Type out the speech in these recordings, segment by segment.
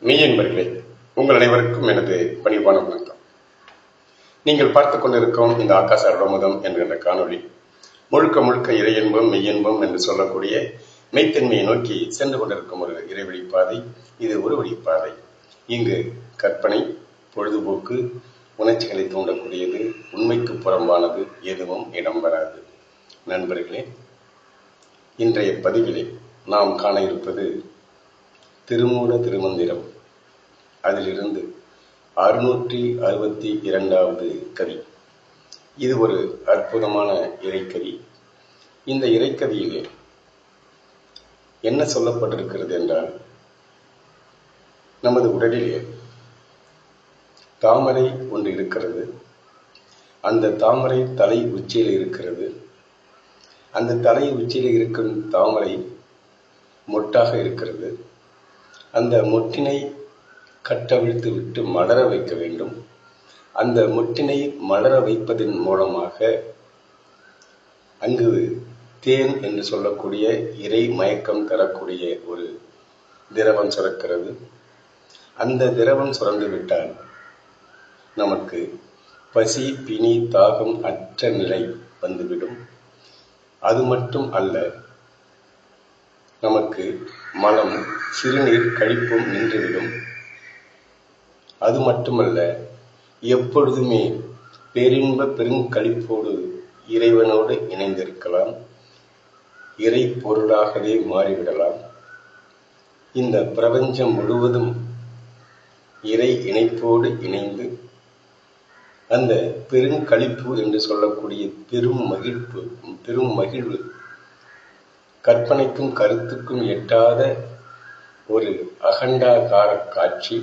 மெய்யன்பர்களே, உங்கள் அனைவருக்கும் எனது பணிவான வணக்கம். நீங்கள் பார்த்துக் கொண்டிருக்கும் இந்த ஆகாச அருளமுதம் என்கின்ற காணொளி முழுக்க முழுக்க இறையன்பம் மெய்யன்பம் என்று சொல்லக்கூடிய மெய்த்தன்மையை நோக்கி சென்று கொண்டிருக்கும் ஒரு இறைவழி பாதை. இது ஒரு வழி பாதை. இங்கு கற்பனை, பொழுதுபோக்கு, உணர்ச்சிகளை தூண்டக்கூடியது, உண்மைக்கு புறம்பானது எதுவும் இடம்பெறாது. நண்பர்களே, இன்றைய பதிவிலே நாம் காண இருப்பது திருமூல திருமந்திரம். அதிலிருந்து 662வது கவி. இது ஒரு அற்புதமான இறைக்கவி. இந்த இறைக்கவியிலே என்ன சொல்லப்பட்டிருக்கிறது என்றால், நமது உடலிலே தாமரை ஒன்று இருக்கிறது. அந்த தாமரை தலை உச்சியில் இருக்கிறது. அந்த தலை உச்சியில் இருக்கும் தாமரை மொட்டாக இருக்கிறது. அந்த மொட்டினை கட்டவிழ்த்து விட்டு மலர வைக்க வேண்டும். அந்த மொட்டினை மலர வைப்பதன் மூலமாக அங்கு தேன் என்று சொல்லக்கூடிய இறை மயக்கம் தரக்கூடிய ஒரு திரவம் சுரக்கிறது. அந்த திரவம் சுரந்து விட்டால் நமக்கு பசி, பிணி, தாகம் அற்ற நிலை வந்துவிடும். அது மட்டும் அல்ல, நமக்கு மலம், சிறுநீர் கழிப்பும் நின்றுவிடும். அது மட்டுமல்ல, எப்பொழுதுமே பேரின்ப பெருங்கழிப்போடு இறைவனோடு இணைந்திருக்கலாம். இறை பொருளாகவே மாறிவிடலாம். இந்த பிரபஞ்சம் முழுவதும் இறை இணைப்போடு இணைந்து அந்த பெருங்கழிப்பு என்று சொல்லக்கூடிய பெரும் மகிழ்வு, கற்பனைக்கும் கருத்துக்கும் எட்டாத ஒரு அகண்டாகார காட்சி.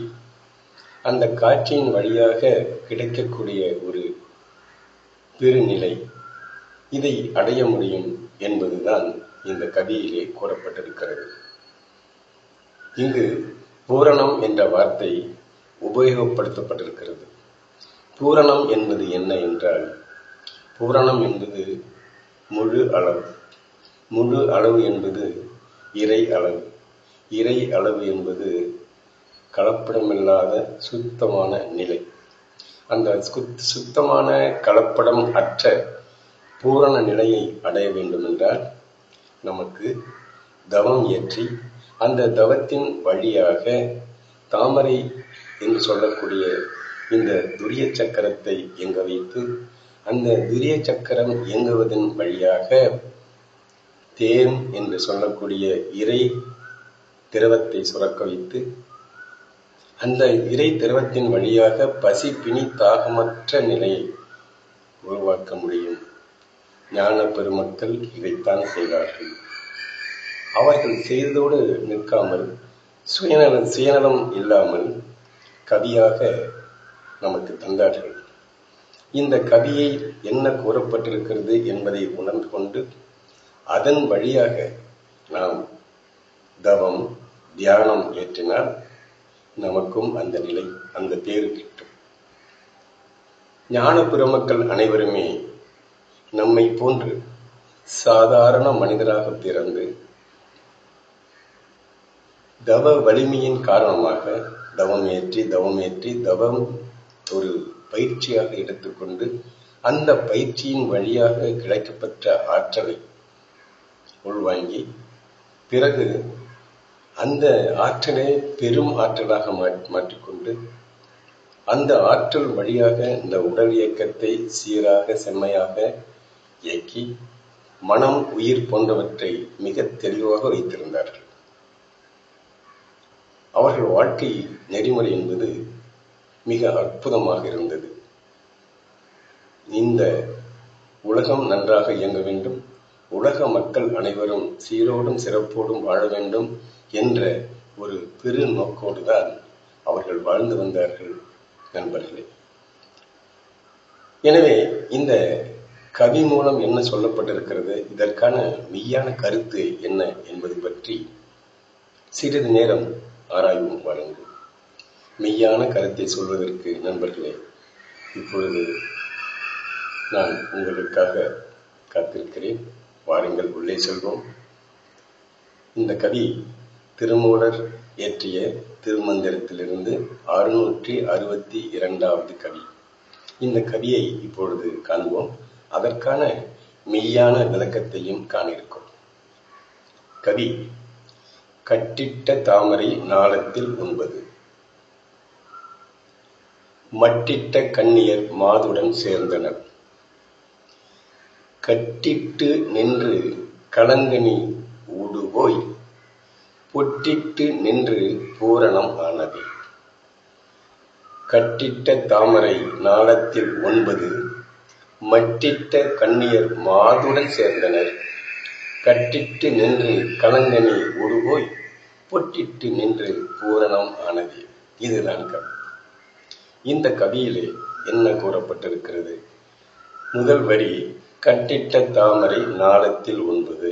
அந்த காட்சியின் வழியாக கிடைக்கக்கூடிய ஒரு பெருநிலை, இதை அடைய முடியும் என்பதுதான் இந்த கவியிலே கூறப்பட்டிருக்கிறது. இங்கு பூரணம் என்ற வார்த்தை உபயோகப்படுத்தப்பட்டிருக்கிறது. பூரணம் என்பது என்ன என்றால், பூரணம் என்பது முழு அளவு. முழு அளவு என்பது இறை அளவு. இறை அளவு என்பது கலப்படமில்லாத சுத்தமான நிலை. அந்த சுத்தமான கலப்படம் அற்ற பூரண நிலையை அடைய வேண்டும் என்றால் நமக்கு தவம் இயற்றி அந்த தவத்தின் வழியாக தாமரை என்று சொல்லக்கூடிய இந்த துரிய சக்கரத்தை இயங்க வைத்து, அந்த துரிய சக்கரம் இயங்குவதன் வழியாக தேன் என்று சொல்லக்கூடிய இறை திரவத்தை சுரக்க வைத்து, அந்த இறை திரவத்தின் வழியாக பசி, பிணி, தாகமற்ற நிலையை உருவாக்க முடியும். ஞான பெருமக்கள் இதைத்தான் செய்தார்கள். அவர்கள் செய்ததோடு நிற்காமல், சுயநலம் இல்லாமல் கவியாக நமக்கு தந்தார்கள். இந்த கவியை என்ன கூறப்பட்டிருக்கிறது என்பதை உணர்ந்து கொண்டு அதன் வழியாக நாம் தவம், தியானம் ஏற்றினால் நமக்கும் அந்த நிலை, அந்த பேரு கிட்டும். ஞான பெருமக்கள் அனைவருமே நம்மை போன்று சாதாரண மனிதராக பிறந்து தவ வலிமையின் காரணமாக தவம் ஏற்றி தவம் ஒரு பயிற்சியாக எடுத்துக்கொண்டு அந்த பயிற்சியின் வழியாக கிடைக்கப்பெற்ற ஆற்றலை உள்வாங்கி, பிறகு அந்த ஆற்றலை பெரும் ஆற்றலாக மாற்றிக்கொண்டு அந்த ஆற்றல் வழியாக இந்த உடல் இயக்கத்தை சீராக செம்மையாக இயக்கி மனம், உயிர் போன்றவற்றை மிக தெளிவாக வைத்திருந்தார்கள். அவர்கள் வாழ்க்கை நெறிமுறை என்பது மிக அற்புதமாக இருந்தது. இந்த உலகம் நன்றாக இயங்க வேண்டும், உலக மக்கள் அனைவரும் சீரோடும் சிறப்போடும் வாழ வேண்டும் என்ற ஒரு பெரு நோக்கோடுதான் அவர்கள் வாழ்ந்து வந்தார்கள். நண்பர்களே, எனவே இந்த கவி மூலம் என்ன சொல்லப்பட்டிருக்கிறது, இதற்கான மெய்யான கருத்து என்ன என்பது பற்றி சிறிது நேரம் ஆராய்வும் வாருங்கள். மெய்யான கருத்தை சொல்வதற்கு நண்பர்களே, இப்பொழுது நான் உங்களுக்காக காத்திருக்கிறேன். வாருங்கள், உள்ளே செல்வோம். இந்த கவி திருமூலர் இயற்றிய திருமந்திரத்திலிருந்து 662வது கவி. இந்த கவியை இப்பொழுது காண்போம். அதற்கான மெய்யான விளக்கத்தையும் காணிருக்கும். கவி: கட்டிட்ட தாமரை நாளத்தில் உண்பது, மட்டிட்ட கண்ணியர் மாதுடன் சேர்ந்தனர், கட்டிட்டு நின்று களங்கனி ஊடுபோய் பொட்டிட்டு நின்று பூரணம் ஆனதே. கட்டிட்ட தாமரை நாளத்தில் ஒன்பது, மட்டிட்ட கண்ணியர் மாதுடன் சேர்ந்தனர், கட்டிட்டு நின்று களங்கனி ஊடுபோய் பொட்டிட்டு நின்று பூரணம் ஆனதே. இதுதான் கவி. இந்த கவியிலே என்ன கூறப்பட்டிருக்கிறது? முதல் வரி கட்டிட்ட தாமரை நாளத்தில் ஒன்பது.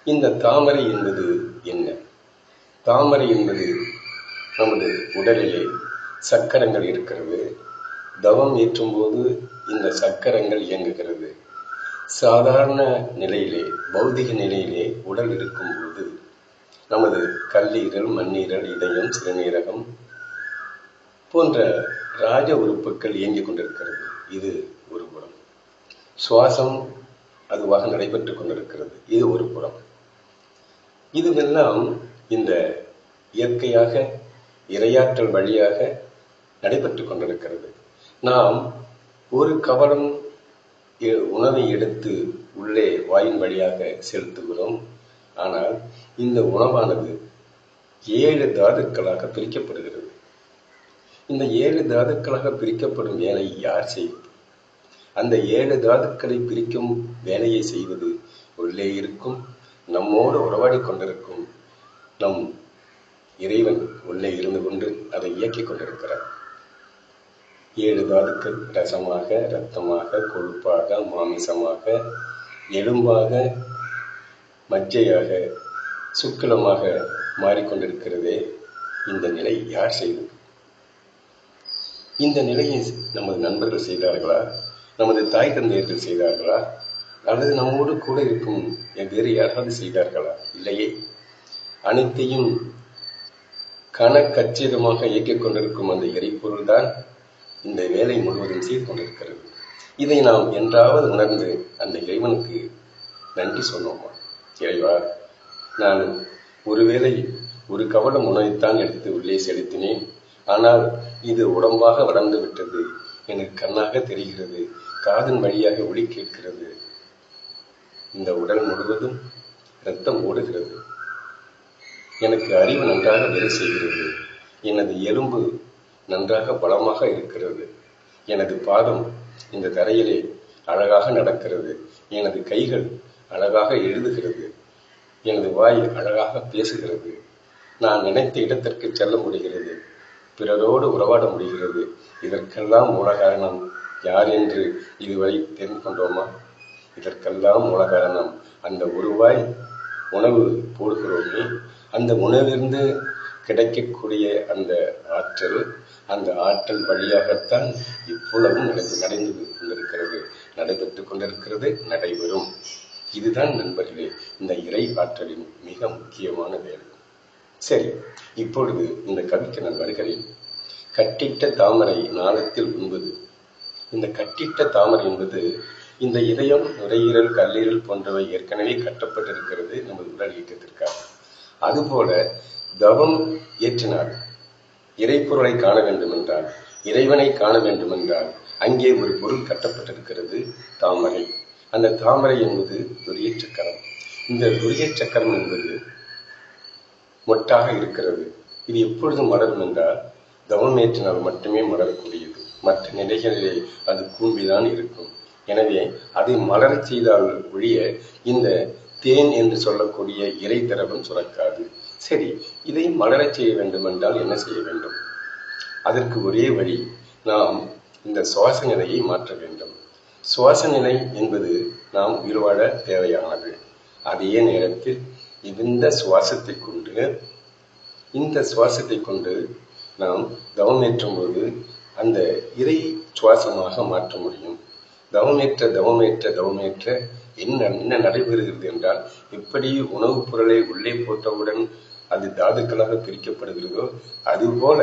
இந்த தாமரை என்பது என்ன? தாமரை என்பது நமது உடலிலே சக்கரங்கள் இருக்கிறது. தவம் ஏற்றும் போது இந்த சக்கரங்கள் இயங்குகிறது. சாதாரண நிலையிலே, பௌதிக நிலையிலே உடல் இருக்கும்போது நமது கல்லீரல், மண்ணீரல், இதயம், சிறுநீரகம் போன்ற ராஜ உறுப்புகள் இயங்கிக் கொண்டிருக்கிறது. இது ஒரு புறம். சுவாசம் அதுவாக நடைபெற்றுக் கொண்டிருக்கிறது. இது ஒரு புறம். இதுவெல்லாம் இந்த இயற்கையாக இறையாற்றல் வழியாக நடைபெற்றுக் கொண்டிருக்கிறது. நாம் ஒரு கவலம் உணவை எடுத்து உள்ளே வாயின் வழியாக செலுத்துகிறோம். ஆனால் இந்த உணவானது 7 தாதுக்களாக பிரிக்கப்படுகிறது. இந்த 7 தாதுக்களாக பிரிக்கப்படும் வேலை யார் செய்வது? அந்த 7 தாதுக்களை பிரிக்கும் வேலையை செய்வது உள்ளே இருக்கும், நம்மோடு உறவாடி கொண்டிருக்கும் நம் இறைவன் உள்ளே இருந்து கொண்டு அதை இயக்கிக் கொண்டிருக்கிறார். 7 தாதுக்கள் ரசமாக, இரத்தமாக, கொழுப்பாக, மாமிசமாக, எலும்பாக, மஜ்ஜையாக, சுக்கிலமாக மாறிக்கொண்டிருக்கிறதே. இந்த நிலை யார் செய்வது? இந்த நிலையை நமது நண்பர்கள் செய்தார்களா? நமது தாய் தந்தையர்கள் செய்தார்களா? அல்லது நம்மோடு கூட இருக்கும் வேறு யாராவது செய்தார்களா? இல்லையே. அனைத்தையும் கணக்கச்சிதமாக இயக்கிக் கொண்டிருக்கும் அந்த எரிபொருள் தான் இந்த வேலை முழுவதும் செய்து கொண்டிருக்கிறது. இதை நாம் என்றாவது உணர்ந்து அந்த இறைவனுக்கு நன்றி சொன்னோமா? இறைவா, நான் ஒருவேளை ஒரு கவலம் உணவைத்தான் எடுத்து உள்ளே செலுத்தினேன். ஆனால் இது உடம்பாக வளர்ந்து விட்டது. எனக்கு கண்ணாக தெரிகிறது, காதின் வழியாக ஒலி கேட்கிறது, இந்த உடல் முழுவதும் இரத்தம் ஓடுகிறது, எனக்கு அறிவு நன்றாக வேலை செய்கிறது, எனது எலும்பு நன்றாக பலமாக இருக்கிறது, எனது பாதம் இந்த தரையிலே அழகாக நடக்கிறது, எனது கைகள் அழகாக எழுதுகிறது, எனது வாய் அழகாக பேசுகிறது, நான் நினைத்த இடத்திற்கு செல்ல முடிகிறது, பிறரோடு உறவாட முடிகிறது. இதற்கெல்லாம் மூல காரணம் யார் என்று இதுவரை தெரிந்து கொண்டோமா? இதற்கெல்லாம் மூல காரணம் அந்த ஒருவாய் உணவு போடுகிறோமே, அந்த உணவிலிருந்து கிடைக்கக்கூடிய அந்த ஆற்றல், அந்த ஆற்றல் வழியாகத்தான் இப்பொழுதும் நடைபெற்றுக் கொண்டிருக்கிறது, நடைபெறும். இதுதான் நண்பர்களே இந்த இறை ஆற்றலின் மிக முக்கியமான வேலை. சரி, இப்பொழுது இந்த கவிக்கு நான் வருகிறேன். கட்டிட்ட தாமரை நாளத்தில் உண்பது. இந்த கட்டிட்ட தாமரை என்பது இந்த இதயம், நுரையீரல், கல்லீரல் போன்றவை ஏற்கனவே கட்டப்பட்டிருக்கிறது நமது உடல் இயக்கத்திற்காக. அதுபோல தவம் ஏற்றினால், இறைப்பொருளை காண வேண்டும் என்றால், இறைவனை காண வேண்டும் என்றால் அங்கே ஒரு பொருள் கட்டப்பட்டிருக்கிறது, தாமரை. அந்த தாமரை என்பது துரிய சக்கரம். இந்த துரிய சக்கரம் என்பது மொட்டாக இருக்கிறது. இது எப்பொழுது மலரும் என்றால் தவம் ஏற்றினால் மட்டுமே மலரக்கூடியது. மற்ற நிலைகளிலே அது கூம்பிதான் இருக்கும். எனவே அதை மலரச் செய்தால் ஒழிய இந்த தேன் என்று சொல்லக்கூடிய இறை திரவம் சுரக்காது. சரி, இதை மலரச் செய்ய வேண்டும் என்றால் என்ன செய்ய வேண்டும்? அதற்கு ஒரே வழி, நாம் இந்த சுவாச நிலையை மாற்ற வேண்டும். சுவாச நிலை என்பது நாம் உயிர் வாழ தேவையானது. அதே நேரத்தில் இந்த சுவாசத்தை கொண்டு நாம் தவம் ஏற்றும் போது அந்த இறை சுவாசமாக மாற்ற முடியும். தவமேற்ற என்ன நடைபெறுகிறது என்றால், எப்படி உணவுப் பொருளை உள்ளே போட்டவுடன் அது தாதுக்களாக பிரிக்கப்படுகிறதோ அதுபோல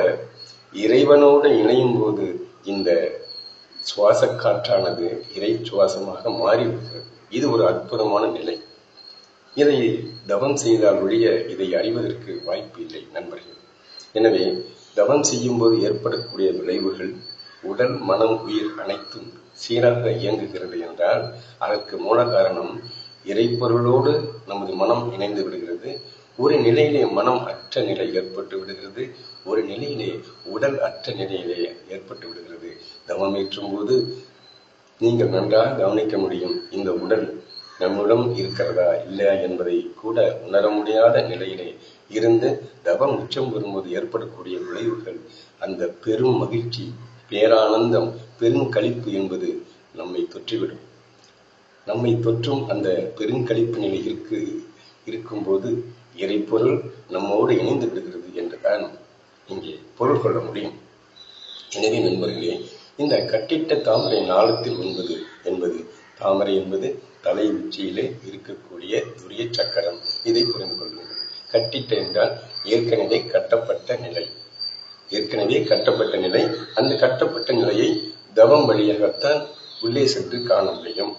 இறைவனோடு இணையும் போது இந்த சுவாச காற்றானது இறை சுவாசமாக மாறிவிடுகிறது. இது ஒரு அற்புதமான நிலை. இதை தவம் செய்தால் ஒழிய இதை அறிவதற்கு வாய்ப்பு இல்லை நண்பர்கள். எனவே தவம் செய்யும் போது ஏற்படக்கூடிய விளைவுகள் உடல் மனம் உயிர் அனைத்தும் சீராக இயங்குகிறது என்றால் அதற்கு மூல காரணம் இறைப்பொருளோடு நமது மனம் இணைந்து விடுகிறது. ஒரு நிலையிலே மனம் அற்ற நிலை ஏற்பட்டு விடுகிறது, ஒரு நிலையிலே உடல் அற்ற நிலையிலே ஏற்பட்டு விடுகிறது. தவம் ஏற்றும் போது நீங்கள் நன்றாக கவனிக்க முடியும், இந்த உடல் நம்மிடம் இருக்கிறதா இல்லையா என்பதை கூட உணர முடியாத நிலையிலே இருந்து தவம் உச்சம் பெறும்போது ஏற்படக்கூடிய விளைவுகள், அந்த பெரும் மகிழ்ச்சி, பேரானந்தம், பெரும் களிப்பு என்பது நம்மை தொற்றிவிடும். நம்மை தொற்றும் அந்த பெருங்களிப்பு நிலையிற்கு இருக்கும்போது இறைப்பொருள் நம்மோடு இணைந்து விடுகிறது என்றுதான் இங்கே பொருள் கொள்ள முடியும். எனவே நண்பர்களே, இந்த கட்டிட்ட தாமரை நாளத்தில் உண்பது என்பது, தாமரை என்பது தலை உச்சியிலே இருக்கக்கூடிய துரிய சக்கரம். இதை புரிந்து கொள்ளுங்கள். கட்டிட்ட என்றால் ஏற்கனவே கட்டப்பட்ட நிலை. ஏற்கனவே கட்டப்பட்ட நிலை. அந்த கட்டப்பட்ட நிலையை தவம் வழியாகத்தான் உள்ளே சென்று காண முடியும்.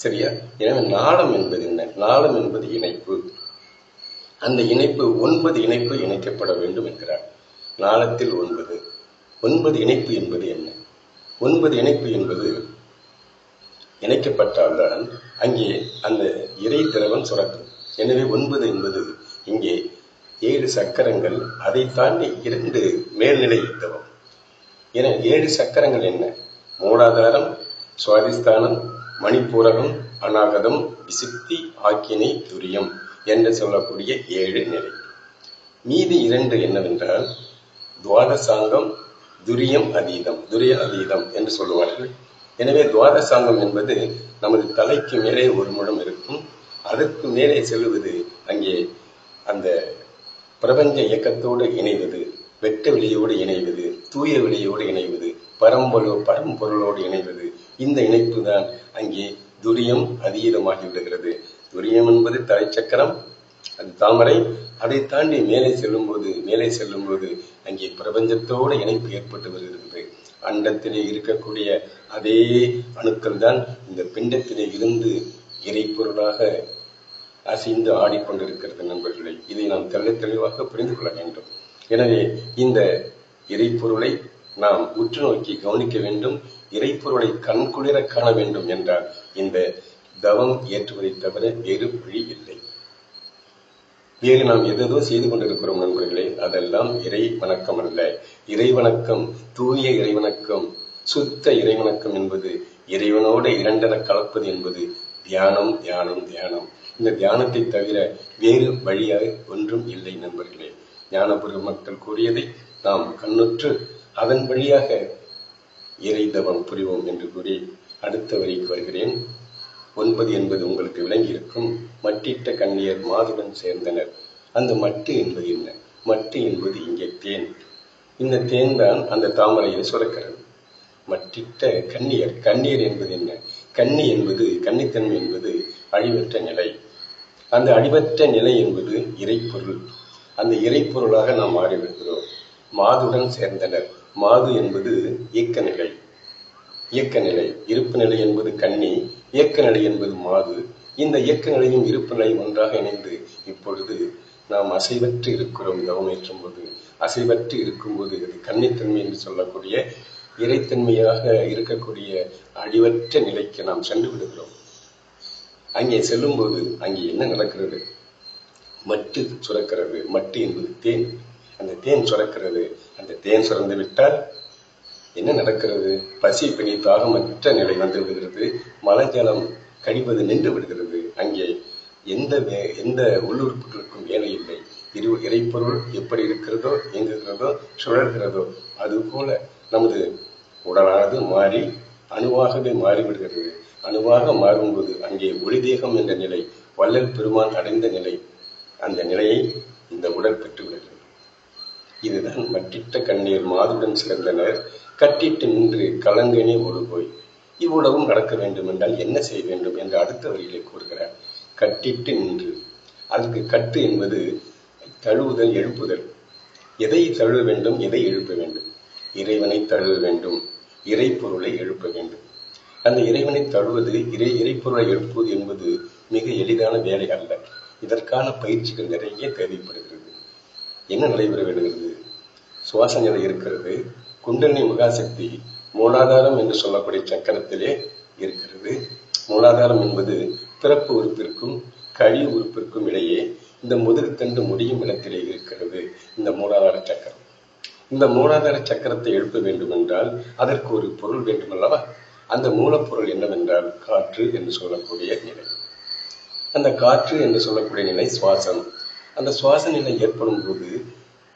சரியா? எனவே நாளம் என்பது என்ன? நாளம் என்பது இணைப்பு. அந்த இணைப்பு 9 இணைப்பு இணைக்கப்பட வேண்டும் என்கிறார். நாளத்தில் 9. 9 இணைப்பு என்பது என்ன? 9 இணைப்பு என்பது இணைக்கப்பட்டால்தான் அங்கே அந்த இறை திரவம் சுரக்கும். எனவே 9 என்பது இங்கே 7 சக்கரங்கள், அதை தாண்டி 2 மேல்நிலை தவம். என 7 சக்கரங்கள் என்ன? மூலாதாரம், சுவாதிஸ்தானம், மணிப்பூரகம், அநாகதம், விசுத்தி, ஆக்கினை, துரியம் என்று சொல்லக்கூடிய 7 நிலை. மீதி 2 என்னவென்றால் துவாதசாங்கம், துரியம் அதீதம், துரிய அதீதம் என்று சொல்லுவார்கள். எனவே துவாதசாங்கம் என்பது நமது தலைக்கு மேலே ஒரு முழம் இருக்கும். அதற்கு மேலே செல்வது அங்கே அந்த பிரபஞ்ச இயக்கத்தோடு இணைவது, வெட்ட வெளியோடு இணைவது, தூய வெளியோடு இணைவது, பரம்பொருளோடு இணைவது. இந்த இணைப்பு தான் அங்கே துரியம் அதீதமாகி விடுகிறது. துரியம் என்பது தலைச்சக்கரம், அது தாமரை. அதை தாண்டி மேலே செல்லும் போது அங்கே பிரபஞ்சத்தோடு இணைப்பு ஏற்பட்டு வருகிறது. அண்டத்திலே இருக்கக்கூடிய அதே அணுக்கள் தான் இந்த பிண்டத்திலே இருந்து இறைப்பொருளாக அசைந்து ஆடிக்கொண்டிருக்கிறது நண்பர்களே. இதை நாம் தெளிவாக புரிந்து கொள்ள வேண்டும். எனவே இந்த இறைப்பொருளை நாம் உற்று நோக்கி கவனிக்க வேண்டும். இறைப்பொருளை கண்குளிர காண வேண்டும் என்றால் இந்த தவம் ஏற்றுவதை தவிர வேறு வழி இல்லை. வேறு நாம் எதோ செய்து கொண்டிருக்கிறோம் நண்பர்களே, அதெல்லாம் இறை வணக்கம் அல்ல. இறைவணக்கம், தூய இறைவணக்கம், சுத்த இறைவணக்கம் என்பது இறைவனோடு இரண்டென கலப்பது என்பது தியானம், தியானம், தியானம். இந்த தியானத்தை தவிர வேறு வழியாக ஒன்றும் இல்லை நண்பர்களே. ஞானபுர மக்கள் கூறியதை நாம் கண்ணுற்று அதன் வழியாக இறை தவம் புரிவோம் என்று கூறி அடுத்த வரிக்கு வருகிறேன். 9 என்பது உங்களுக்கு விளங்கி இருக்கும். மட்டிட்ட கண்ணியர் மாதுடன் சேர்ந்தனர். அந்த மட்டு என்பது என்ன? மட்டு என்பது இங்கே தேன். இந்த தேன் தான் அந்த தாமரையில் சுரக்கிறது. மட்டிட்ட கண்ணியர். கண்ணீர் என்பது என்ன? கன்னி என்பது, கன்னித்தன்மை என்பது அழிவற்ற நிலை. அந்த அழிவற்ற நிலை என்பது இறைப்பொருள். அந்த இறைப்பொருளாக நாம் மாறிவிடுகிறோம். மாதுடன் சேர்ந்தனர். மாது என்பது இயக்க நிலை. இயக்க நிலை, இருப்பு நிலை என்பது கன்னி, இயக்க நிலை என்பது மாது. இந்த இயக்க நிலையும் இருப்பு நிலையும் ஒன்றாக இணைந்து இப்பொழுது நாம் அசைவற்று இருக்கிறோம். தவம் ஏற்றும் போது அசைவற்று இருக்கும்போது அது கன்னித்தன்மை என்று சொல்லக்கூடிய இறைத்தன்மையாக இருக்கக்கூடிய அழிவற்ற நிலைக்கு நாம் சென்று விடுகிறோம். அங்கே செல்லும் போது அங்கே என்ன நடக்கிறது? மட்டு சுரக்கிறது. மட்டு என்பது தேன். அந்த தேன் சுரக்கிறது. அந்த தேன் சுரந்து விட்டால் என்ன நடக்கிறது? பசி பிணி தாகமற்ற நிலை வந்து விடுகிறது. மலஜலம் கழிவது நின்று விடுகிறது. அங்கே எந்த உள்ளுறுப்புகளுக்கும் வேலை இல்லை. இறைப்பொருள் எப்படி இருக்கிறதோ, இயங்குகிறதோ, சுழல்கிறதோ அதுபோல நமது உடலானது மாறி அணுவாகவே மாறிவிடுகிறது. அணுவாக மாறும்போது அங்கே ஒளிதேகம் என்ற நிலை, வள்ளல் பெருமான் அடைந்த நிலை, அந்த நிலையை இந்த உடல் பெற்று விடுகிறது. இதுதான் மட்டிட்ட கண்ணீர் மாதுடன் சேர்ந்தனர், கட்டிட்டு நின்று கலங்கனே ஒரு போய். இவ்வளவும் நடக்க வேண்டும் என்றால் என்ன செய்ய வேண்டும் என்று அடுத்த வரியிலே கூறுகிறார். கட்டிட்டு நின்று. அதுக்கு கட்டு என்பது தழுவுதல், எழுப்புதல். எதை தழுவ வேண்டும், எதை எழுப்ப வேண்டும்? இறைவனை தழுவ வேண்டும், இறைப்பொருளை எழுப்ப வேண்டும். அந்த இறைவனை தழுவது, இறைப்பொருளை எழுப்புவது என்பது மிக எளிதான வேலை அல்ல. இதற்கான பயிற்சிகள் நிறைய தேவைப்படுகிறது. என்ன நடைபெறுகிறது? சுவாச நிலை இருக்கிறது. குண்டலினி மகாசக்தி மூலாதாரம் என்று சொல்லக்கூடிய சக்கரத்திலே இருக்கிறது. மூலாதாரம் என்பது பிறப்பு உறுப்பிற்கும் கழிவு உறுப்பிற்கும் இடையே இந்த முதுகுத்தண்டு முடியும் இடத்திலே இருக்கிறது இந்த மூலாதார சக்கரம். இந்த மூலாதார சக்கரத்தை எழுப்ப வேண்டும் என்றால் அதற்கு ஒரு பொருள் வேண்டும் அல்லவா? அந்த மூலப்பொருள் என்னவென்றால் காற்று என்று சொல்லக்கூடிய நிலை. அந்த காற்று என்று சொல்லக்கூடிய நிலை சுவாசம். அந்த சுவாச நிலை ஏற்படும் போது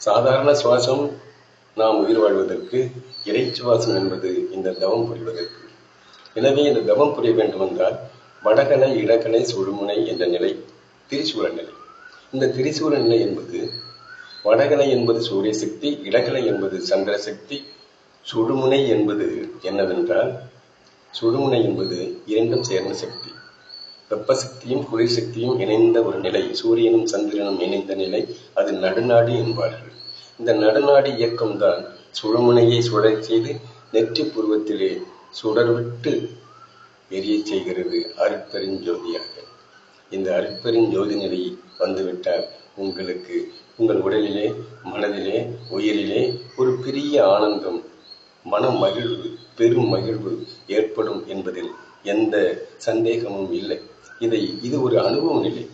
சாதாரண சுவாசம் நாம் உயிர் வாழ்வதற்கு, இறை சுவாசம் என்பது இந்த தவம் புரிவதற்கு. எனவே இந்த தவம் புரிய வேண்டும் என்றால் வடகலை, இடகலை, சுழுமுனை என்ற நிலை திரிசூல நிலை. இந்த திரிசூல நிலை என்பது வடகலை என்பது சூரிய சக்தி, இடகலை என்பது சந்திர சக்தி, சுழுமுனை என்பது என்னவென்றால் சுழுமுனை என்பது இரண்டும் சேர்ந்த சக்தி. வெப்ப சக்தியும் குளிர் சக்தியும் இணைந்த ஒரு நிலை, சூரியனும் சந்திரனும் இணைந்த நிலை, அது நடுநாடி என்பார்கள். இந்த நடுநாடி இயக்கம்தான் சுழுமுனையை சுழறச் செய்து நெற்றி புருவத்திலே சுடர்விட்டு எரிய செய்கிறது அருட்பெருஞ்சோதியாக. இந்த அருட்பெருஞ்சோதி நிலை வந்துவிட்டால் உங்களுக்கு உங்கள் உடலிலே, மனதிலே, உயிரிலே ஒரு பெரிய ஆனந்தம், மன மகிழ்வு, பெரும் மகிழ்வு ஏற்படும் என்பதில் எந்த சந்தேகமும் இல்லை. இது ஒரு அனுபவ நிலை.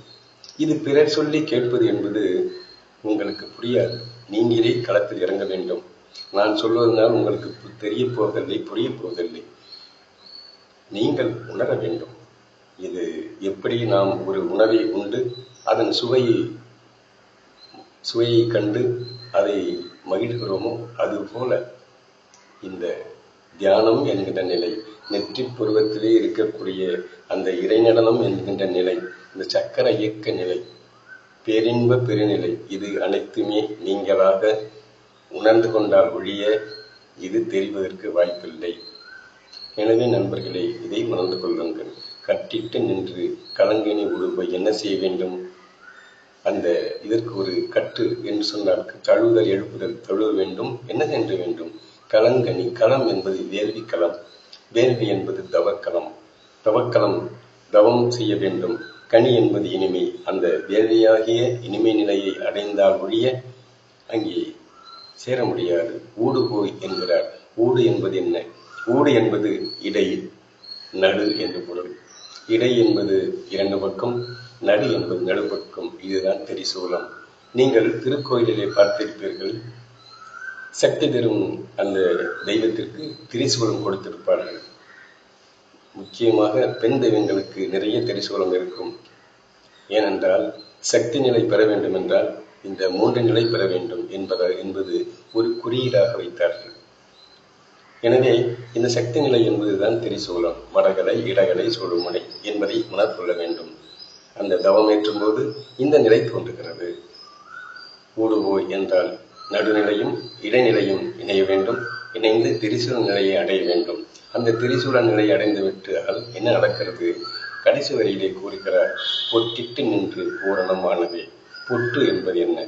இது பிறர் சொல்லி கேட்பது என்பது உங்களுக்கு புரியாது. நீங்களே களத்தில் இறங்க வேண்டும். நான் சொல்வதனால் உங்களுக்கு தெரிய போவதில்லை, புரிய போவதில்லை. நீங்கள் உணர வேண்டும். இது எப்படி நாம் ஒரு உணவை உண்டு அதன் சுவையை கண்டு அதை மகிழ்கிறோமோ அதுபோல இந்த தியானம் என்கின்ற நிலை, நெற்றி புருவத்திலே இருக்கக்கூடிய அந்த இறைநடனம் என்கின்ற நிலை, இந்த சக்கர இயக்க நிலை, பேரின்ப பெருநிலை, இது அனைத்துமே நீங்களாக உணர்ந்து கொண்டால் ஒழிய இது தெரிவதற்கு வாய்ப்பில்லை. எனவே நண்பர்களே, இதை உணர்ந்து கொள்ளுங்கள். கட்டிட்டு நின்று கலங்கினை உடுப்ப என்ன செய்ய வேண்டும்? இதற்கு ஒரு கட்டு என்று சொன்னால் தழுவுதல், எழுப்புதல், தழுவ வேண்டும். என்ன சென்று வேண்டும்? கலங்கனி. களம் என்பது வேள்வி களம், வேள்வி என்பது தவக்களம், தவக்களம் தவம் செய்ய வேண்டும். கனி என்பது இனிமை. அந்த வேள்வியாகிய இனிமை நிலையை அடைந்தால் ஒழிய அங்கே சேர முடியாது. ஊடு போய் என்கிறார். ஊடு என்பது என்ன? ஊடு என்பது இடை, நடு என்று பொருள். இடை என்பது இரண்டு பக்கம், நடு என்பது நடுப்பக்கம். இதுதான் திரிசூலம். நீங்கள் திருக்கோயிலிலே பார்த்திருப்பீர்கள், சக்தி தரும் அந்த தெய்வத்திற்கு திரிசூலம் கொடுத்திருப்பார்கள். முக்கியமாக பெண் தெய்வங்களுக்கு நிறைய திரிசூலம் இருக்கும். ஏனென்றால் சக்தி நிலை பெற வேண்டும் என்றால் இந்த 3 நிலை பெற வேண்டும் என்பது ஒரு குறியீடாக வைத்தார்கள். எனவே இந்த சக்தி நிலை என்பதுதான் திரிசூலம், வடகலை, இடகலை, சுழுமுனை என்பதை உணர்கொள்ள வேண்டும். அந்த தவம் ஏற்றும் போது இந்த நிலை தோன்றுகிறது. ஊடுபோய் என்றால் நடுநிலையும் இடைநிலையும் இணைய வேண்டும். இணைந்து திரிசூல நிலையை அடைய வேண்டும். அந்த திரிசூல நிலையை அடைந்து விட்டால் என்ன நடக்கிறது? கடைசி வரியிலே கூறுகிறார், பொட்டிட்டு நின்று பூரணமானதே. பொட்டு என்பது என்ன?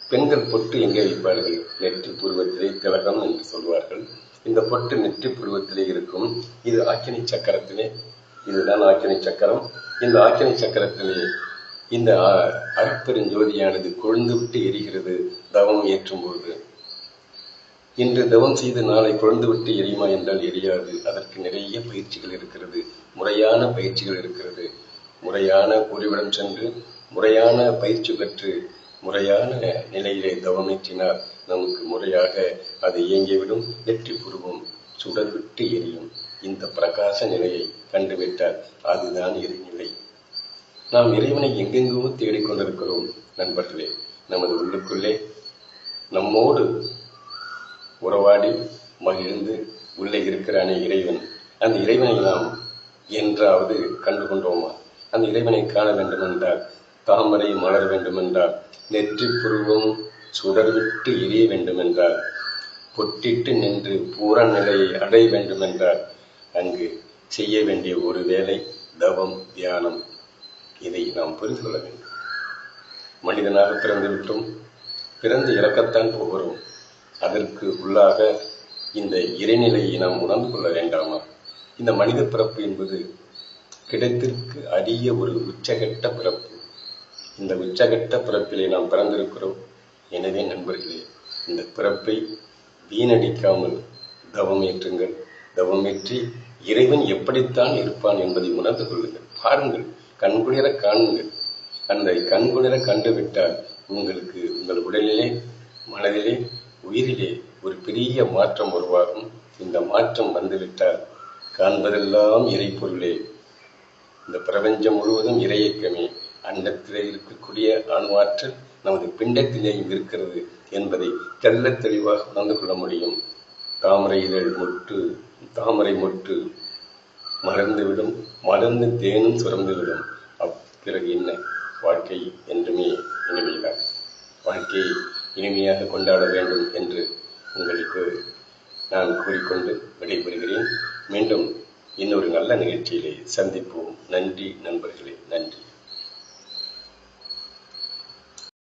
பெண்கள் பொட்டு எங்கே வைப்பார்கள்? நெற்றி புருவத்திலே திலகம் என்று சொல்வார்கள். இந்த பொட்டு நெற்றி புருவத்திலே இருக்கும். இது ஆக்கினி சக்கரத்திலே, இதுதான் ஆக்கினி சக்கரம். இந்த ஆக்கினி சக்கரத்திலே இந்த அருட்பெருஞ்சோதியானது கொழுந்து விட்டு எரிகிறது தவம் ஏற்றும் பொழுது. இன்று தவம் செய்து நாளை கொழுந்து விட்டு எரியுமா என்றால் எரியாது. அதற்கு நிறைய பயிற்சிகள் இருக்கிறது, முறையான பயிற்சிகள் இருக்கிறது. முறையான குருவிடம் சென்று முறையான பயிற்சி பெற்று முறையான நிலையிலே தவமேற்றினால் நமக்கு முறையாக அது இயங்கிவிடும். நெற்றி புருவம் சுடர் விட்டு எரியும். இந்த பிரகாச நிலையை கண்டுவிட்டால் அதுதான் இறைநிலை. நாம் இறைவனை எங்கெங்கோ தேடிக்கொண்டிருக்கிறோம் நண்பர்களே. நமது உள்ளுக்குள்ளே நம்மோடு உறவாடி மகிழ்ந்து உள்ளே இருக்கிறானே இறைவன். அந்த இறைவனை நாம் என்றாவது கண்டு கொண்டோமா? அந்த இறைவனை காண வேண்டுமென்றால், தாமரை மலர வேண்டுமென்றால், நெற்றி புருவம் சுடர்விட்டு எரிய வேண்டுமென்றால், பொட்டிட்டு நின்று பூரண நிலையை அடைய வேண்டுமென்றால் அங்கு செய்ய வேண்டிய ஒரு வேலை தவம், தியானம். இதை நாம் புரிந்து கொள்ள வேண்டும். மனிதனாக பிறந்துவிட்டோம், பிறந்து இறக்கத்தான் போகிறோம். அதற்கு உள்ளாக இந்த இறைநிலையை நாம் உணர்ந்து கொள்ள வேண்டாமா? இந்த மனித பிறப்பு என்பது கிடைத்திற்கு அரிய ஒரு உச்சகட்ட பிறப்பு. இந்த உச்சகட்ட பிறப்பிலே நாம் பிறந்திருக்கிறோம். எனவே நண்பர்களே, இந்த பிறப்பை வீணடிக்காமல் தவமேற்றுங்கள். தவமேற்றி இறைவன் எப்படித்தான் இருப்பான் என்பதை உணர்ந்து கொள்ளுங்கள். பாருங்கள், கண்குளிர காணுங்கள். அந்த கண்குளிர கண்டுவிட்டால் உங்களுக்கு உங்கள் உடலிலே, மனதிலே, உயிரிலே ஒரு பெரிய மாற்றம் உருவாகும். இந்த மாற்றம் வந்துவிட்டால் காண்பதெல்லாம் இறைப்பொருளே. இந்த பிரபஞ்சம் முழுவதும் இறையக்கமே. அண்டத்திலே இருக்கக்கூடிய அணுவாற்றல் நமது பிண்டத்திலேயும் இருக்கிறது என்பதை தெள்ளத் தெளிவாக உணர்ந்து கொள்ள முடியும். தாமரை மொட்டு மலர்ந்துவிடும், மலர்ந்து தேனும் சுரந்துவிடும். பிறகு என்ன? வாழ்க்கை என்றுமே இனிமைதான். வாழ்க்கையை இனிமையாக கொண்டாட வேண்டும் என்று உங்களுக்கு நான் கூறிக்கொண்டு விடைபெறுகிறேன். மீண்டும் இன்னொரு நல்ல நிகழ்ச்சியிலே சந்திப்போம். நன்றி நண்பர்களே, நன்றி.